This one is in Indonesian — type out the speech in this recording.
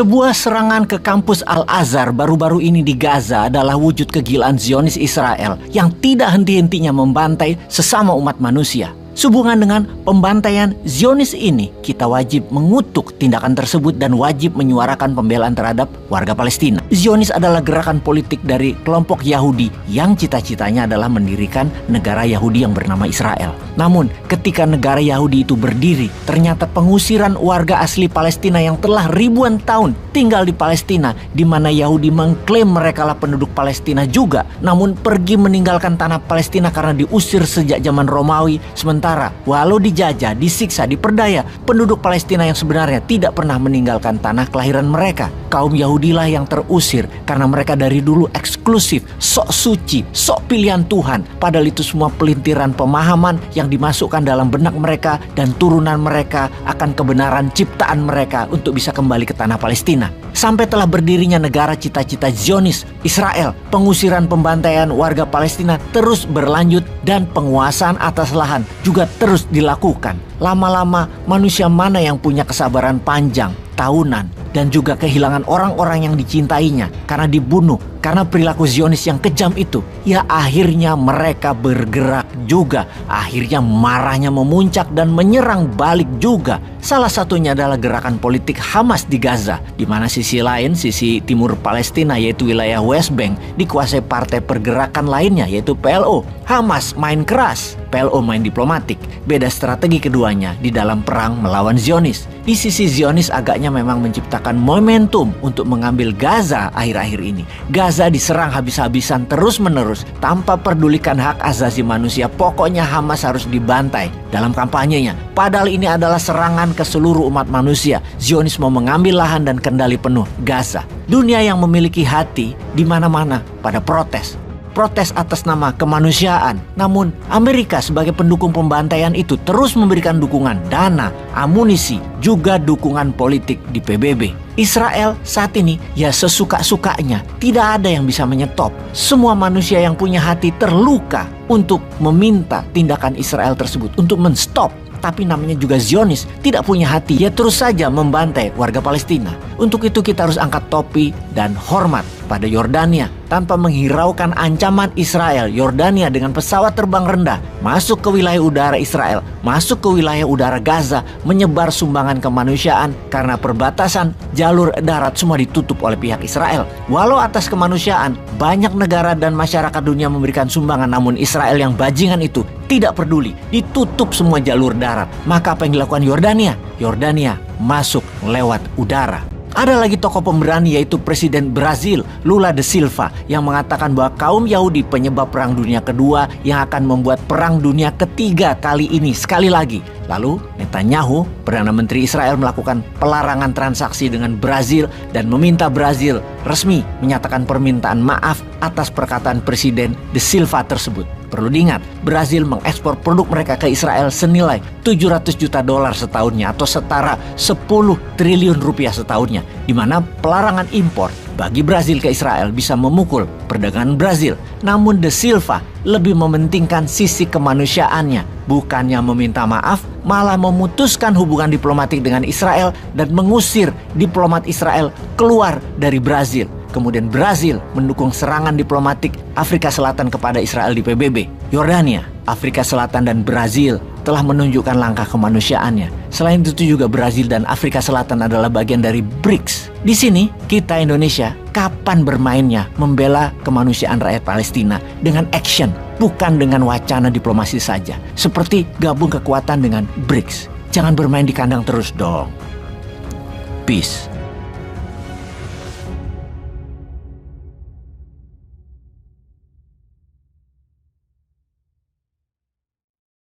Sebuah serangan ke kampus Al-Azhar baru-baru ini di Gaza adalah wujud kegilaan Zionis Israel yang tidak henti-hentinya membantai sesama umat manusia. Sehubungan dengan pembantaian Zionis ini, kita wajib mengutuk tindakan tersebut dan wajib menyuarakan pembelaan terhadap warga Palestina. Zionis adalah gerakan politik dari kelompok Yahudi yang cita-citanya adalah mendirikan negara Yahudi yang bernama Israel. Namun, ketika negara Yahudi itu berdiri, ternyata pengusiran warga asli Palestina yang telah ribuan tahun tinggal di Palestina, di mana Yahudi mengklaim merekalah penduduk Palestina juga, namun pergi meninggalkan tanah Palestina karena diusir sejak zaman Romawi. Sementara walau dijajah, disiksa, diperdaya, penduduk Palestina yang sebenarnya tidak pernah meninggalkan tanah kelahiran mereka. Kaum Yahudilah yang terusir karena mereka dari dulu eksklusif, sok suci, sok pilihan Tuhan. Padahal itu semua pelintiran pemahaman yang dimasukkan dalam benak mereka dan turunan mereka akan kebenaran ciptaan mereka untuk bisa kembali ke tanah Palestina. Sampai telah berdirinya negara cita-cita Zionis Israel, pengusiran pembantaian warga Palestina terus berlanjut dan penguasaan atas lahan juga terus dilakukan. Lama-lama manusia mana yang punya kesabaran panjang, tahunan, dan juga kehilangan orang-orang yang dicintainya karena dibunuh, karena perilaku Zionis yang kejam itu. Ya akhirnya mereka bergerak juga. Akhirnya marahnya memuncak dan menyerang balik juga. Salah satunya adalah gerakan politik Hamas di Gaza, di mana sisi lain, sisi timur Palestina yaitu wilayah West Bank, dikuasai partai pergerakan lainnya yaitu PLO. Hamas main keras, PLO main diplomatik. Beda strategi keduanya di dalam perang melawan Zionis. Di sisi Zionis agaknya memang menciptakan momentum untuk mengambil Gaza akhir-akhir ini. Gaza diserang habis-habisan terus-menerus tanpa pedulikan hak asasi manusia. Pokoknya Hamas harus dibantai dalam kampanyenya. Padahal ini adalah serangan ke seluruh umat manusia. Zionis mau mengambil lahan dan kendali penuh Gaza. Dunia yang memiliki hati di mana-mana pada protes atas nama kemanusiaan. Namun Amerika sebagai pendukung pembantaian itu terus memberikan dukungan dana, amunisi, juga dukungan politik di PBB. Israel saat ini ya sesuka-sukanya, tidak ada yang bisa menyetop. Semua manusia yang punya hati terluka untuk meminta tindakan Israel tersebut, untuk menstop. Tapi namanya juga Zionis tidak punya hati, ya terus saja membantai warga Palestina. Untuk itu kita harus angkat topi dan hormat pada Yordania. Tanpa menghiraukan ancaman Israel, Yordania dengan pesawat terbang rendah masuk ke wilayah udara Israel, masuk ke wilayah udara Gaza, menyebar sumbangan kemanusiaan karena perbatasan jalur darat semua ditutup oleh pihak Israel. Walau atas kemanusiaan, banyak negara dan masyarakat dunia memberikan sumbangan, namun Israel yang bajingan itu tidak peduli, ditutup semua jalur darat. Maka apa yang dilakukan Yordania? Yordania masuk lewat udara. Ada lagi tokoh pemberani yaitu Presiden Brazil Lula da Silva yang mengatakan bahwa kaum Yahudi penyebab Perang Dunia Kedua yang akan membuat Perang Dunia Ketiga kali ini sekali lagi. Lalu Netanyahu, Perdana Menteri Israel, melakukan pelarangan transaksi dengan Brazil dan meminta Brazil resmi menyatakan permintaan maaf atas perkataan Presiden da Silva tersebut. Perlu diingat, Brazil mengekspor produk mereka ke Israel senilai 700 juta dolar setahunnya atau setara 10 triliun rupiah setahunnya, di mana pelarangan impor bagi Brazil ke Israel bisa memukul perdagangan Brazil. Namun da Silva lebih mementingkan sisi kemanusiaannya, bukannya meminta maaf, malah memutuskan hubungan diplomatik dengan Israel dan mengusir diplomat Israel keluar dari Brazil. Kemudian Brazil mendukung serangan diplomatik Afrika Selatan kepada Israel di PBB. Yordania, Afrika Selatan, dan Brazil telah menunjukkan langkah kemanusiaannya. Selain itu juga Brazil dan Afrika Selatan adalah bagian dari BRICS. Di sini kita Indonesia kapan bermainnya membela kemanusiaan rakyat Palestina dengan action, bukan dengan wacana diplomasi saja. Seperti gabung kekuatan dengan BRICS. Jangan bermain di kandang terus dong. Peace.